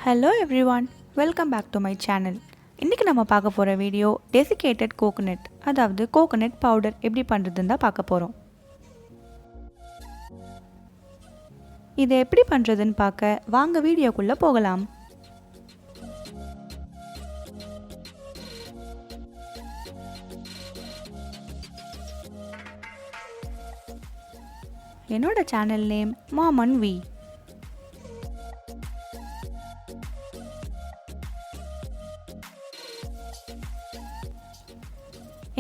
Hello everyone, welcome back to my channel. இன்னைக்கு நம்ம பார்க்க போற வீடியோ Desiccated Coconut, அதாவது கோகனட் பவுடர் எப்படி பண்றதுன்னு தான் பார்க்க போறோம். இதை எப்படி பண்றதுன்னு பார்க்க வாங்க வீடியோக்குள்ள போகலாம். என்னோட channel name Mom and V.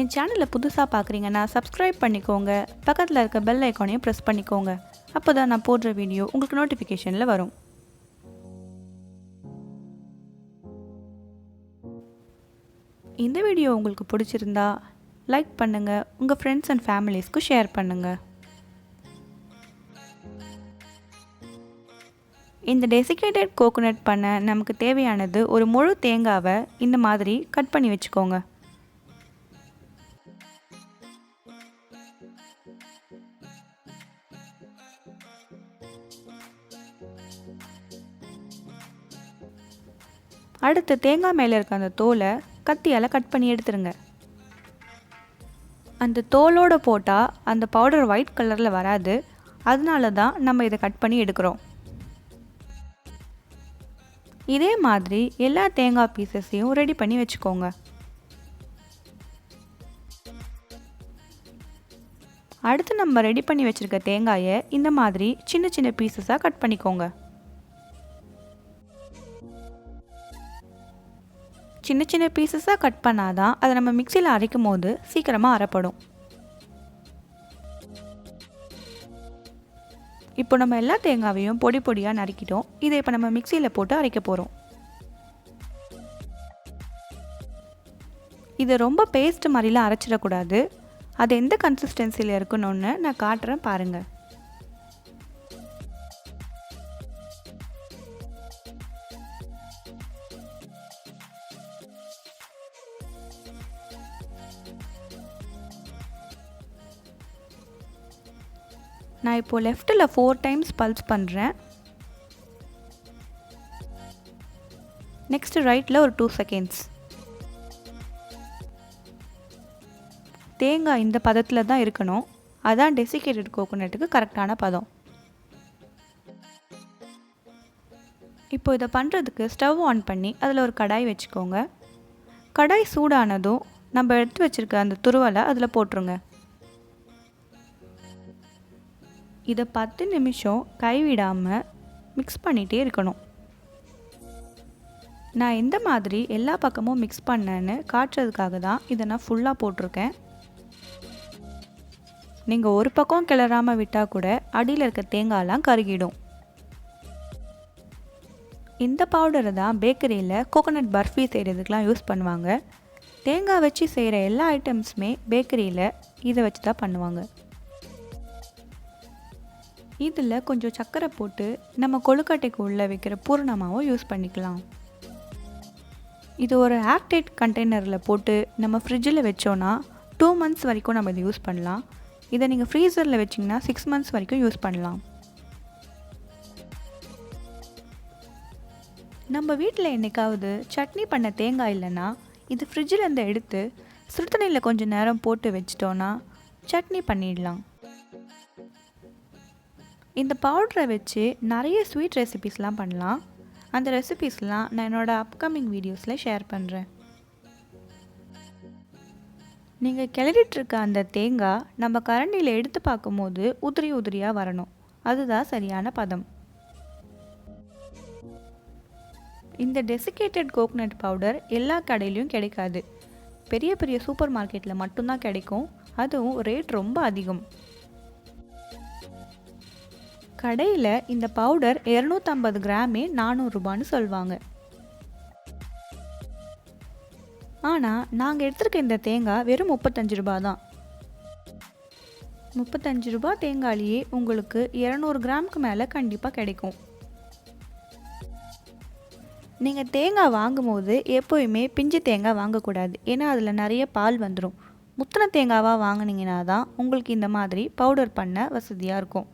என் சேனலை புதுசாக பார்க்குறீங்கன்னா சப்ஸ்கிரைப் பண்ணிக்கோங்க, பக்கத்தில் இருக்க பெல் ஐக்கானையும் ப்ரெஸ் பண்ணிக்கோங்க. அப்போ தான் நான் போடுற வீடியோ உங்களுக்கு நோட்டிஃபிகேஷனில் வரும். இந்த வீடியோ உங்களுக்கு பிடிச்சிருந்தா லைக் பண்ணுங்கள், உங்கள் ஃப்ரெண்ட்ஸ் அண்ட் ஃபேமிலிஸ்க்கு ஷேர் பண்ணுங்கள். இந்த டெசிகேட்டட் கோகோனட் பண்ண நமக்கு தேவையானது ஒரு முழு தேங்காவை இந்த மாதிரி கட் பண்ணி வச்சுக்கோங்க. அடுத்து தேங்காய் மேலே இருக்க அந்த தோலை கத்தியால் கட் பண்ணி எடுத்துருங்க. அந்த தோலோடு போட்டால் அந்த பவுடர் ஒயிட் கலரில் வராது, அதனால தான் நம்ம இதை கட் பண்ணி எடுக்கிறோம். இதே மாதிரி எல்லா தேங்காய் பீசஸையும் ரெடி பண்ணி வச்சுக்கோங்க. அடுத்து நம்ம ரெடி பண்ணி வச்சுருக்க தேங்காயை இந்த மாதிரி சின்ன சின்ன பீசஸாக கட் பண்ணிக்கோங்க. சின்ன சின்ன பீசஸாக கட் பண்ணாதான் அதை நம்ம மிக்சியில் அரைக்கும் போது சீக்கிரமாக அரைப்படும். இப்போ நம்ம எல்லா தேங்காவையும் பொடி பொடியாக நறுக்கிட்டோம். இதை இப்போ நம்ம மிக்சியில் போட்டு அரைக்க போகிறோம். இதை ரொம்ப பேஸ்ட் மாதிரிலாம் அரைச்சிடக்கூடாது. அது எந்த கன்சிஸ்டன்சியில் இருக்கணும்னு நான் காட்டுறேன் பாருங்கள். நான் இப்போது லெஃப்ட்டில் 4 டைம்ஸ் பல்ஸ் பண்ணுறேன். நெக்ஸ்ட்டு ரைட்டில் ஒரு 2 செகண்ட்ஸ். தேங்காய் இந்த பதத்தில் தான் இருக்கணும். அதான் டெசிகேட்டட் கோகோனட்டுக்கு கரெக்டான பதம். இப்போ இதை பண்ணுறதுக்கு ஸ்டவ் ஆன் பண்ணி அதில் ஒரு கடாய் வச்சுக்கோங்க. கடாய் சூடானதும் நம்ம எடுத்து வச்சுருக்க அந்த துருவலை அதில் போட்டுருங்க. இதை 10 நிமிஷம் கைவிடாமல் மிக்ஸ் பண்ணிகிட்டே இருக்கணும். நான் எந்த மாதிரி எல்லா பக்கமும் மிக்ஸ் பண்ணேன்னு காட்டுறதுக்காக தான் இதை நான் ஃபுல்லாக போட்டிருக்கேன். நீங்கள் ஒரு பக்கம் கிளறாமல் விட்டால் கூட அடியில் இருக்க தேங்காயெல்லாம் கருகிடும். இந்த பவுடரை தான் பேக்கரியில் கோகோனட் பர்ஃபி செய்கிறதுக்கெலாம் யூஸ் பண்ணுவாங்க. தேங்காய் வச்சு செய்கிற எல்லா ஐட்டம்ஸுமே பேக்கரியில் இதை வச்சு தான் பண்ணுவாங்க. இதில் கொஞ்சம் சர்க்கரை போட்டு நம்ம கொழுக்கட்டைக்கு உள்ளே வைக்கிற பூரணமாகவும் யூஸ் பண்ணிக்கலாம். இது ஒரு ஏர்டைட் கண்டெய்னரில் போட்டு நம்ம ஃப்ரிட்ஜில் வச்சோன்னா 2 மந்த்ஸ் வரைக்கும் நம்ம இதை யூஸ் பண்ணலாம். இதை நீங்கள் ஃப்ரீசரில் வச்சிங்கன்னா 6 மந்த்ஸ் வரைக்கும் யூஸ் பண்ணலாம். நம்ம வீட்டில் என்றைக்காவது சட்னி பண்ண தேங்காய் இல்லைன்னா இது ஃப்ரிட்ஜிலேருந்து எடுத்து சுடுதண்ணியில் கொஞ்சம் நேரம் போட்டு வச்சிட்டோன்னா சட்னி பண்ணிடலாம். இந்த பவுடரை வச்சு நிறைய ஸ்வீட் ரெசிபீஸ்லாம் பண்ணலாம். அந்த ரெசிபீஸ்லாம் நான் என்னோடய அப்கமிங் வீடியோஸில் ஷேர் பண்ணுறேன். நீங்கள் கிளறிட்டுருக்க அந்த தேங்காய் நம்ம கரண்டியில் எடுத்து பார்க்கும்போது உதிரி உதிரியாக வரணும். அதுதான் சரியான பதம். இந்த டெசிகேட்டட் கோகோனட் பவுடர் எல்லா கடையிலையும் கிடைக்காது. பெரிய பெரிய சூப்பர் மார்க்கெட்டில் மட்டும்தான் கிடைக்கும். அதுவும் ரேட் ரொம்ப அதிகம். கடையில் இந்த பவுடர் 250 கிராமே 400 ரூபான்னு சொல்லுவாங்க. ஆனால் நாங்கள் எடுத்துருக்க இந்த தேங்காய் வெறும் 35 ரூபா தான். 35 ரூபா தேங்காயிலேயே உங்களுக்கு 200 கிராமுக்கு மேலே கண்டிப்பாக கிடைக்கும். நீங்கள் தேங்காய் வாங்கும்போது எப்போயுமே பிஞ்சு தேங்காய் வாங்கக்கூடாது. ஏன்னா அதில் நிறைய பால் வந்துடும். முத்தின தேங்காவாக வாங்கினீங்கன்னா தான் உங்களுக்கு இந்த மாதிரி பவுடர் பண்ண வசதியாக இருக்கும்.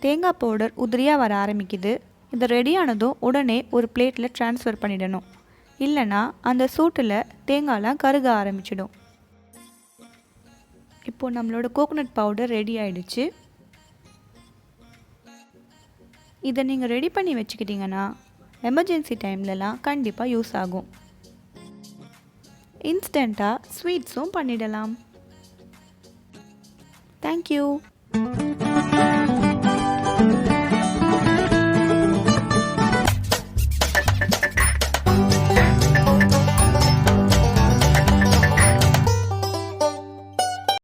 தேங்காய் பவுடர் உதிரியாக வர ஆரம்பிக்குது. இது ரெடியானதும் உடனே ஒரு பிளேட்டில் ட்ரான்ஸ்ஃபர் பண்ணிடணும். இல்லைனா அந்த சூட்டில் தேங்காய்லாம் கருக ஆரம்பிச்சிடும். இப்போது நம்மளோட கோகோனட் பவுடர் ரெடி ஆகிடுச்சு. இதை நீங்கள் ரெடி பண்ணி வச்சுக்கிட்டிங்கன்னா எமர்ஜென்சி டைம்லலாம் கண்டிப்பாக யூஸ் ஆகும். இன்ஸ்டண்ட்டாக ஸ்வீட்ஸும் பண்ணிடலாம். தேங்க்யூ.